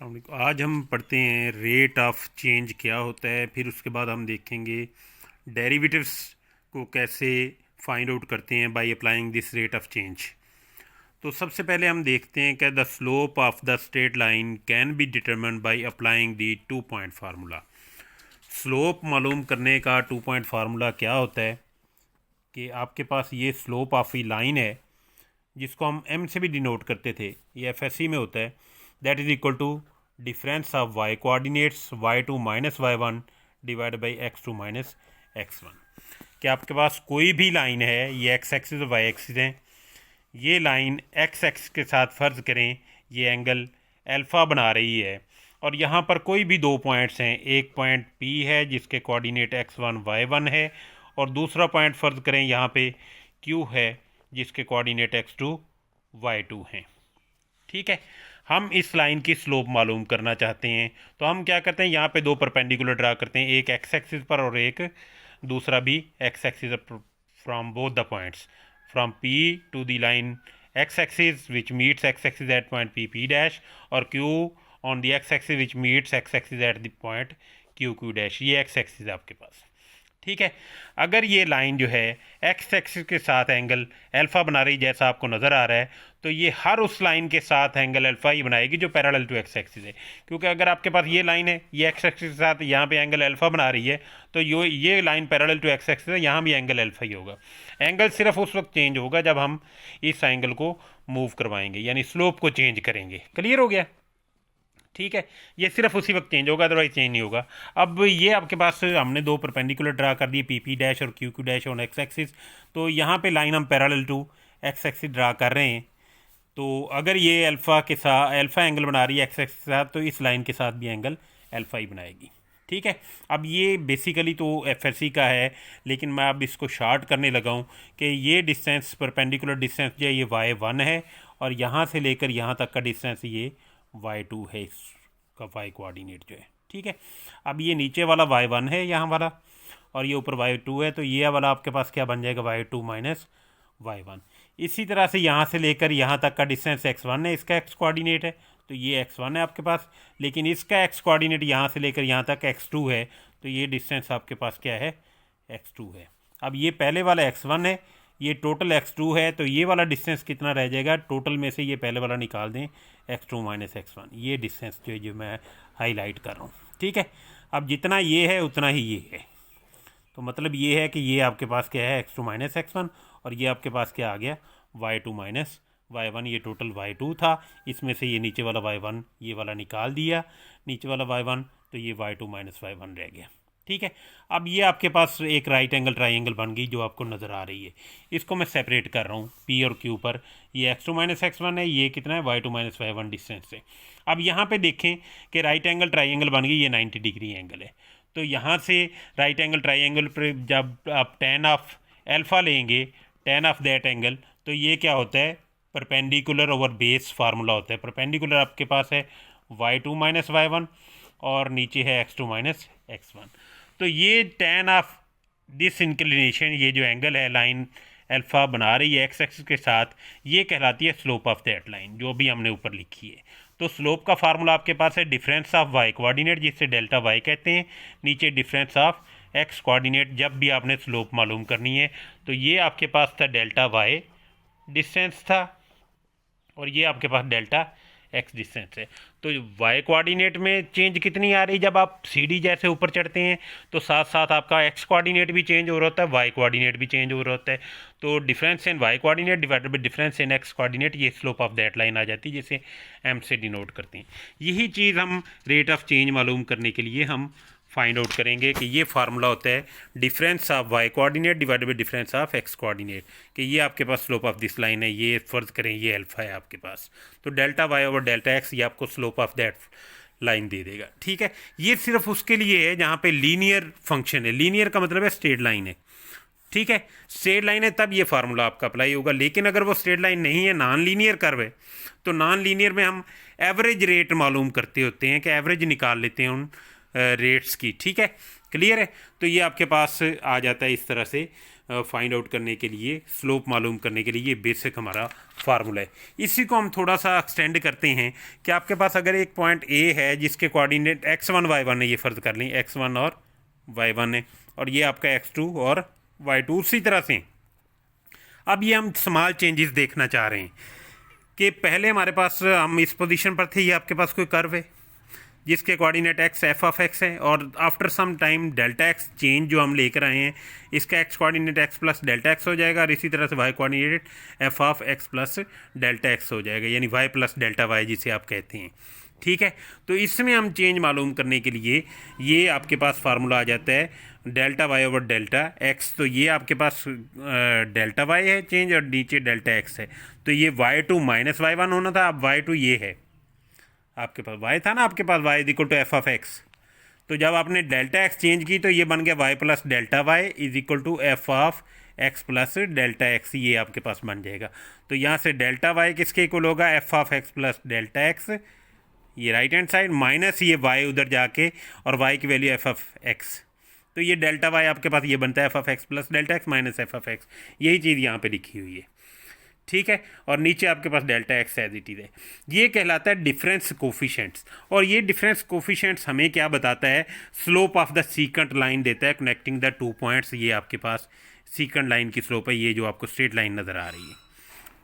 आज हम पढ़ते हैं रेट ऑफ चेंज क्या होता है, फिर उसके बाद हम देखेंगे डेरिवेटिव्स को कैसे फाइंड आउट करते हैं by applying this rate of change. तो सबसे पहले हम देखते हैं कि the slope of the straight line can be determined by applying the 2 point formula. Slope मालूम करने का 2 पॉइंट फार्मूला क्या होता है कि आपके पास ये स्लोप ऑफ ई लाइन है जिसको हम एम से भी डिनोट करते थे, ये एफएससी में होता है। That is equal to difference of y coordinates y2 minus y1 divide by x2 minus x1। कि आपके पास कोई भी लाइन है, ये x एक्सिस और y एक्सिस है, ये लाइन x एक्सिस के साथ फ़र्ज़ करें ये एंगल अल्फ़ा बना रही है, और यहाँ पर कोई भी दो पॉइंट्स हैं, एक पॉइंट P है जिसके कोऑर्डिनेट x1 y1 है, और दूसरा पॉइंट फ़र्ज़ करें यहाँ पे Q है जिसके कोऑर्डिनेट x2 y2 हैं। ठीक है, हम इस लाइन की स्लोप मालूम करना चाहते हैं, तो हम क्या करते हैं, यहाँ पे दो परपेंडिकुलर ड्रा करते हैं, एक एक्स एक्सिस पर और एक दूसरा भी x axis from both the points from P to the line x axis which meets x axis at point P P dash, और Q on the x axis which meets x axis at the point Q Q dash. ये x axis है आपके पास। ठीक है, अगर ये line जो है एक्स एक्सिस के साथ एंगल अल्फ़ा बना रही जैसा आपको नज़र आ रहा है, तो ये हर उस लाइन के साथ एंगल अल्फ़ा ही बनाएगी जो पैरेलल टू एक्स एक्सिस है। क्योंकि अगर आपके पास ये लाइन है, ये एक्स एक्सिस के साथ यहाँ पे एंगल अल्फ़ा बना रही है, तो ये line parallel to x axis है, यहाँ भी एंगल अल्फ़ा ही होगा। एंगल सिर्फ उस वक्त चेंज होगा जब हम इस एंगल को मूव करवाएंगे, यानी स्लोप को चेंज करेंगे। क्लियर हो गया? ठीक है, ये सिर्फ उसी वक्त चेंज होगा, अदरवाइज चेंज नहीं होगा। अब ये आपके पास हमने दो परपेंडिकुलर ड्रा कर दिए, पी पी डैश और q Q dash on x axis. तो यहाँ पे लाइन हम parallel to x axis draw कर रहे हैं, तो अगर ये अल्फ़ा के साथ अल्फ़ा एंगल बना रही है एक्स एक्सिस के साथ, तो इस लाइन के साथ भी एंगल अल्फ़ा ही बनाएगी। ठीक है, अब ये बेसिकली तो एफ एस सी का है, लेकिन मैं अब इसको शार्ट करने लगा हूँ कि ये डिस्टेंस परपेंडिकुलर डिस्टेंस जो है ये y1 है, और यहाँ से लेकर यहाँ तक का डिस्टेंस ये y2 है, इसका y कोऑर्डिनेट जो है। ठीक है, अब ये नीचे वाला y1 है यहाँ वाला, और ये ऊपर y2 है, तो ये वाला आपके पास क्या बन जाएगा, y2 माइनस y1। इसी तरह से यहाँ से लेकर यहाँ तक का डिस्टेंस x1 है, इसका x कोऑर्डिनेट है, तो ये x1 है आपके पास, लेकिन इसका x कोऑर्डिनेट यहाँ से लेकर यहाँ तक x2 है, तो ये डिस्टेंस आपके पास क्या है, x2 है। अब ये पहले वाला x1 है, ये टोटल x2 है, तो ये वाला डिस्टेंस कितना रह जाएगा, टोटल में से ये पहले वाला निकाल दें, x2 माइनस x1, ये डिस्टेंस जो मैं हाईलाइट कर रहा हूँ। ठीक है, अब जितना ये है उतना ही ये है, तो मतलब ये है कि ये आपके पास क्या है, x2 माइनस x1, और ये आपके पास क्या आ गया, y2 माइनस y1। ये टोटल y2 था, इसमें से ये नीचे वाला y1 ये वाला निकाल दिया, नीचे वाला y1, तो ये y2 माइनस y1 रह गया। ठीक है, अब ये आपके पास एक राइट एंगल ट्राइंगल बन गई जो आपको नज़र आ रही है। इसको मैं सेपरेट कर रहा हूँ P और Q पर, ये x2 माइनस x1 है, ये कितना है, y2 माइनस y1 डिस्टेंस से। अब यहाँ पे देखें कि राइट एंगल ट्राइंगल बन गई, ये 90 डिग्री एंगल है, तो यहाँ से राइट एंगल ट्राइंगल पर जब आप tan ऑफ अल्फ़ा लेंगे, tan ऑफ दैट एंगल, तो ये क्या होता है, परपेंडिकुलर ओवर बेस फार्मूला होता है। परपेंडिकुलर आपके पास है y2 माइनस y1, और नीचे है x2 माइनस x1। तो ये tan ऑफ दिस इंक्लिनेशन, ये जो एंगल है लाइन अल्फ़ा बना रही है एक्स एक्सिस के साथ, ये कहलाती है स्लोप ऑफ दैट लाइन, जो भी हमने ऊपर लिखी है। तो स्लोप का फार्मूला आपके पास है डिफरेंस ऑफ वाई कोऑर्डिनेट, जिससे डेल्टा वाई कहते हैं, नीचे डिफरेंस ऑफ एक्स कोऑर्डिनेट। जब भी आपने स्लोप मालूम करनी है, तो ये आपके पास था डेल्टा वाई डिस्टेंस था, और ये आपके पास डेल्टा एक्स डिस्टेंस है। तो वाई कोऑर्डिनेट में चेंज कितनी आ रही, जब आप सीढ़ी जैसे ऊपर चढ़ते हैं, तो साथ साथ आपका एक्स कोऑर्डिनेट भी चेंज हो रहा होता है, वाई कोऑर्डिनेट भी चेंज हो रहा होता है। तो difference in y coordinate divided by difference in x coordinate, ये स्लोप ऑफ दैट लाइन आ जाती है, जिसे एम से डिनोट करते हैं। यही चीज़ हम रेट ऑफ चेंज मालूम करने के लिए हम फाइंड आउट करेंगे कि ये फार्मूला होता है difference of y coordinate divided by difference of x coordinate, कि ये आपके पास स्लोप ऑफ दिस लाइन है, ये फ़र्ज़ करें ये अल्फ़ा है आपके पास, तो delta y over delta x, ये आपको स्लोप ऑफ दैट लाइन दे देगा। ठीक है, ये सिर्फ उसके लिए है जहाँ पे लीनियर फंक्शन है, लीनियर का मतलब है स्ट्रेट लाइन है। ठीक है, स्ट्रेट लाइन है तब ये फार्मूला आपका अप्लाई होगा, लेकिन अगर वो स्ट्रेट लाइन नहीं है, नॉन लीनियर कर्व है, तो नॉन लीनियर में हम एवरेज रेट मालूम करते होते हैं, कि एवरेज निकाल लेते हैं उन रेट्स की। ठीक है, क्लियर है? तो ये आपके पास आ जाता है इस तरह से फाइंड आउट करने के लिए, स्लोप मालूम करने के लिए ये बेसिक हमारा फार्मूला है। इसी को हम थोड़ा सा एक्सटेंड करते हैं कि आपके पास अगर एक पॉइंट ए है जिसके कोऑर्डिनेट x1 y1 है, ये फ़र्ज कर लें x1 और y1 है, और ये आपका x2 और y2 उसी तरह से। अब ये हम स्मॉल चेंजेस देखना चाह रहे हैं कि पहले हमारे पास हम इस पोजीशन पर थे, ये आपके पास कोई कर्व है जिसके coordinate x f of x है, और after some time delta x change जो हम लेकर आए हैं इसका x coordinate x plus delta x हो जाएगा, और इसी तरह से y coordinate f of x plus delta x हो जाएगा, यानी वाई प्लस डेल्टा वाई जिसे आप कहते हैं। ठीक है, तो इसमें हम चेंज मालूम करने के लिए ये आपके पास फार्मूला आ जाता है delta y over delta x. तो ये आपके पास डेल्टा वाई है चेंज और नीचे डेल्टा एक्स है, तो ये y2 माइनस y1 होना था, अब y2 ये है आपके पास, y था ना आपके पास y is equal to f of x, तो जब आपने डेल्टा एक्स चेंज की तो ये बन गया y plus delta y is equal to f of x plus delta x, ये आपके पास बन जाएगा। तो यहाँ से डेल्टा वाई किसके इक्वल होगा, f of x plus delta x, ये राइट हैंड साइड माइनस ये y उधर जाके और y की वैल्यू एफ ऑफ एक्स, तो ये डेल्टा वाई आपके पास ये बनता है f of x plus delta x minus f of x, यही चीज़ यहाँ पे लिखी हुई है। ठीक है, और नीचे आपके पास delta x as it is है, ये कहलाता है डिफरेंस कोफिशिएंट्स। और ये डिफरेंस कोफिशिएंट्स हमें क्या बताता है, slope of the secant line देता है कनेक्टिंग द 2 पॉइंट्स। ये आपके पास सीकेंट लाइन की स्लोप है, ये जो आपको स्ट्रेट लाइन नज़र आ रही है।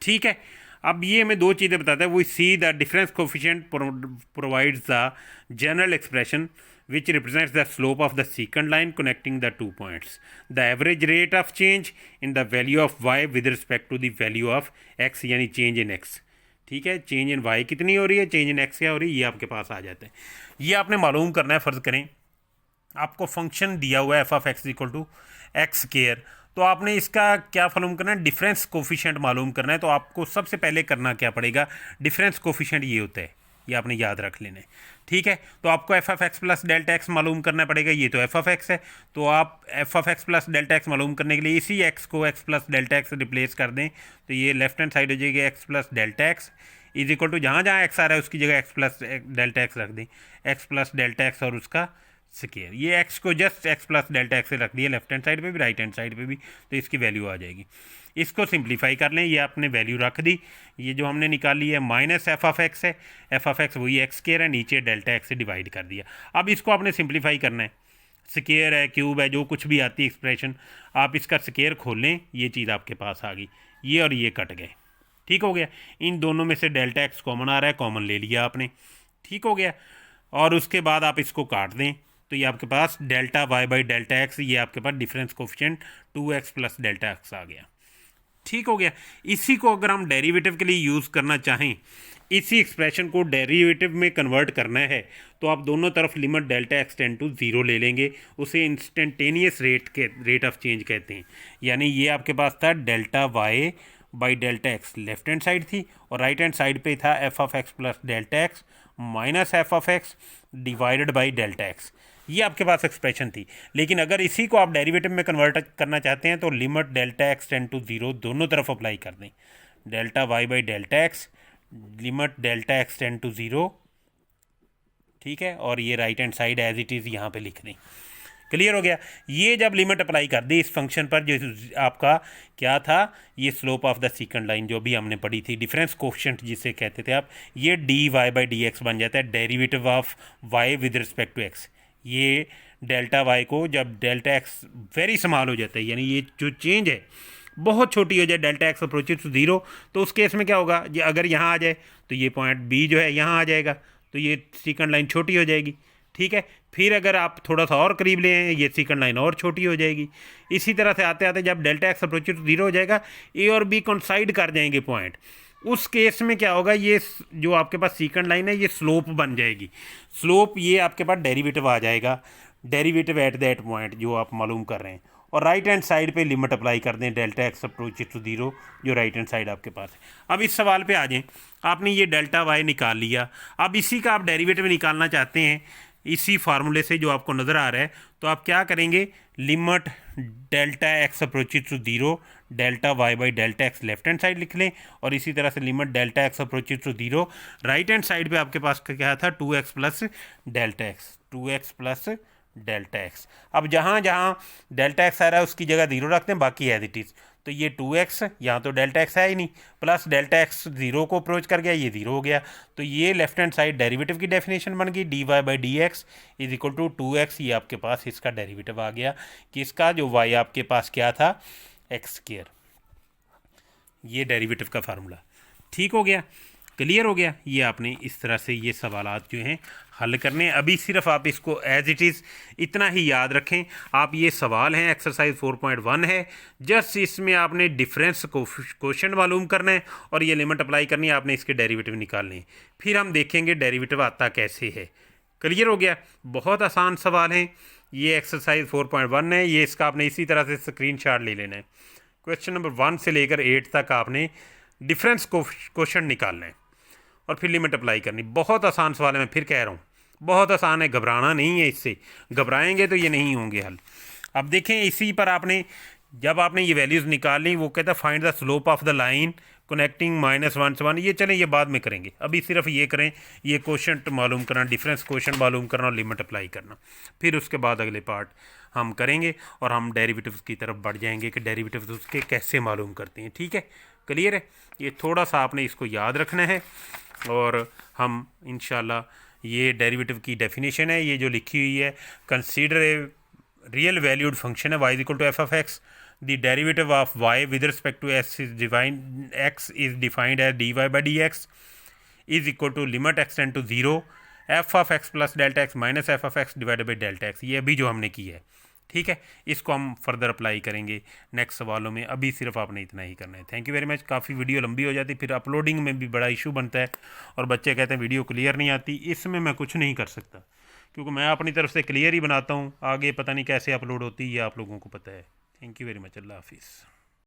ठीक है, अब ये हमें दो चीज़ें बताता है, वो see the difference coefficient provides the general expression which represents the slope of the secant line connecting the 2 points. The average rate of change in the value of y with respect to the value of x, यानी change in x। ठीक है, change in y कितनी हो रही है, change in x क्या हो रही है, ये आपके पास आ जाता है। ये आपने मालूम करना है, फ़र्ज़ करें आपको फंक्शन दिया हुआ है f of x equal to x square, तो आपने इसका क्या मालूम करना है, डिफरेंस कोफिशिएंट मालूम करना है। तो आपको सबसे पहले करना क्या पड़ेगा, डिफरेंस कोफिशिएंट ये होता है, ये आपने याद रख लेना है। ठीक है, तो आपको F of x plus delta x मालूम करना पड़ेगा, ये तो एफ ऑफ एक्स है, तो आप f of x plus delta x मालूम करने के लिए इसी एक्स को x plus delta x replace कर दें, तो ये लेफ्ट हैंड साइड हो जाएगी x plus delta x is equal to जहाँ जहाँ एक्स आ रहा है उसकी जगह एक्स प्लस डेल्टा एक्स रख दें, एक्स प्लस डेल्टा एक्स और उसका स्क्वायर। ये एक्स को just x plus delta x से रख दिया लेफ्ट हैंड साइड पे भी राइट हैंड साइड पे भी, तो इसकी वैल्यू आ जाएगी। इसको सिंप्लीफाई कर लें, ये आपने वैल्यू रख दी, ये जो हमने निकाली है माइनस एफ ऑफ एक्स है, एफ ऑफ एक्स वही एक्स स्क्वायर है, नीचे डेल्टा एक्स से डिवाइड कर दिया। अब इसको आपने सिंप्लीफाई करना है, स्क्वायर है क्यूब है जो कुछ भी आती है एक्सप्रेशन, आप इसका स्क्वायर खोल लें, ये चीज़ आपके पास आ गई, ये और ये कट गए। ठीक हो गया, इन दोनों में से डेल्टा एक्स कॉमन आ रहा है, कॉमन ले लिया आपने। ठीक हो गया, और उसके बाद आप इसको काट दें, तो ये आपके पास delta y by delta x, ये आपके पास difference coefficient 2x plus delta x आ गया। ठीक हो गया, इसी को अगर हम डेरिवेटिव के लिए यूज़ करना चाहें, इसी एक्सप्रेशन को डेरिवेटिव में कन्वर्ट करना है, तो आप दोनों तरफ limit delta x tend to 0 ले लेंगे, उसे इंस्टेंटेनियस रेट ऑफ चेंज कहते हैं। यानी ये आपके पास था delta y by delta x, left hand side थी, और राइट हैंड साइड पे था f of x plus delta x minus f of x divided by delta x, ये आपके पास एक्सप्रेशन थी। लेकिन अगर इसी को आप डेरिवेटिव में कन्वर्ट करना चाहते हैं तो limit delta x tend to 0 दोनों तरफ अप्लाई कर दें, delta y by delta x limit delta x tend to 0। ठीक है, और ये right hand side as it is यहाँ पे लिख दें। क्लियर हो गया, ये जब लिमिट अप्लाई कर दी इस फंक्शन पर, जो आपका क्या था, ये slope of the secant line जो भी हमने पढ़ी थी, डिफरेंस कोफिशिएंट जिसे कहते थे आप, ये d y by d x बन जाता है, derivative of y with respect to x. ये डेल्टा वाई को जब डेल्टा एक्स वेरी स्मॉल हो जाता है, यानी ये जो चेंज है बहुत छोटी हो जाए, डेल्टा एक्स अप्रोचेस टू 0, तो उस केस में क्या होगा, ये अगर यहाँ आ जाए तो ये पॉइंट बी जो है यहाँ आ जाएगा, तो ये सीकेंट लाइन छोटी हो जाएगी। ठीक है, फिर अगर आप थोड़ा सा और करीब ले आए, ये सीकेंट लाइन और छोटी हो जाएगी। इसी तरह से आते आते जब डेल्टा एक्स अप्रोचेस टू 0 हो जाएगा, ए और बी कोइंसाइड कर जाएंगे पॉइंट, उस केस में क्या होगा, ये जो आपके पास सीकेंट लाइन है ये स्लोप बन जाएगी। स्लोप ये आपके पास डेरिवेटिव आ जाएगा, डेरिवेटिव एट दैट पॉइंट जो आप मालूम कर रहे हैं, और राइट हैंड साइड पे लिमिट अप्लाई कर दें डेल्टा एक्स अप्रोचेस टू 0 जो राइट हैंड साइड आपके पास है। अब इस सवाल पे आ जाएं, आपने ये डेल्टा वाई निकाल लिया, अब इसी का आप डेरिवेटिव निकालना चाहते हैं इसी फार्मूले से जो आपको नज़र आ रहा है, तो आप क्या करेंगे, limit delta x approaches to 0 delta y by delta x left hand side लिख लें, और इसी तरह से limit delta x approaches to 0 right hand side पे आपके पास क्या था, 2x plus delta x, 2x plus delta x. अब जहाँ जहाँ डेल्टा एक्स आ रहा है उसकी जगह 0 रखते हैं, बाकी एज इट इज़। तो ये 2x, यहाँ तो डेल्टा एक्स है ही नहीं, प्लस डेल्टा एक्स 0 को अप्रोच कर गया, ये 0 हो गया। तो ये लेफ्ट हैंड साइड डेरिवेटिव की डेफिनेशन बन गई, dy/dx is equal to 2x। ये आपके पास इसका डेरिवेटिव आ गया कि इसका जो y आपके पास क्या था, x²। ये डेरिवेटिव का फार्मूला ठीक हो गया, क्लियर हो गया। ये आपने इस तरह से ये सवालात जो हैं हल करने। अभी सिर्फ आप इसको एज इट इज़ इतना ही याद रखें। आप ये सवाल हैं, एक्सरसाइज 4.1 है, जस्ट इसमें आपने डिफरेंस क्वेश्चन मालूम करना है और ये लिमिट अप्लाई करनी है, आपने इसके डेरिवेटिव निकालने हैं। फिर हम देखेंगे डेरिवेटिव आता कैसे है। क्लियर हो गया, बहुत आसान सवाल हैं। ये एक्सरसाइज 4.1 है, ये इसका आपने इसी तरह से स्क्रीनशॉट ले लेना है। क्वेश्चन नंबर 1 से लेकर 8 तक आपने डिफरेंस क्वेश्चन निकालना है और फिर लिमिट अप्लाई करनी। बहुत आसान सवाल है, मैं फिर कह रहा हूँ बहुत आसान है, घबराना नहीं है इससे। घबराएंगे तो ये नहीं होंगे हल। अब देखें, इसी पर आपने जब आपने ये वैल्यूज़ निकाल ली, वो कहता है find the slope of the line connecting -1 से 1। ये चलें, ये बाद में करेंगे, अभी सिर्फ ये करें, ये क्वेश्चन मालूम करना, डिफरेंस क्वेश्चन मालूम करना और लिमिट अप्लाई करना। फिर उसके बाद अगले पार्ट हम करेंगे और हम डेरिवेटिव्स की तरफ बढ़ जाएंगे कि डेरिवेटिव्स उसके कैसे मालूम करते हैं। ठीक है, क्लियर है। ये थोड़ा सा आपने इसको याद रखना है और हम इंशाल्लाह ये डेरिवेटिव की डेफिनेशन है, ये जो लिखी हुई है, consider a real valued function है y equal to f of x, the derivative of y with respect to x is defined as dy/dx is equal to limit x tend to 0 f of x plus delta x minus f of x divided by delta x. ये अभी जो हमने की है, ठीक है, इसको हम फर्दर अप्लाई करेंगे नेक्स्ट सवालों में। अभी सिर्फ आपने इतना ही करना है। Thank you very much. काफ़ी वीडियो लंबी हो जाती, फिर अपलोडिंग में भी बड़ा इशू बनता है और बच्चे कहते हैं वीडियो क्लियर नहीं आती। इसमें मैं कुछ नहीं कर सकता क्योंकि मैं अपनी तरफ से क्लियर ही बनाता हूँ, आगे पता नहीं कैसे अपलोड होती है, ये आप लोगों को पता है। Thank you very much. अल्लाह हाफिज़।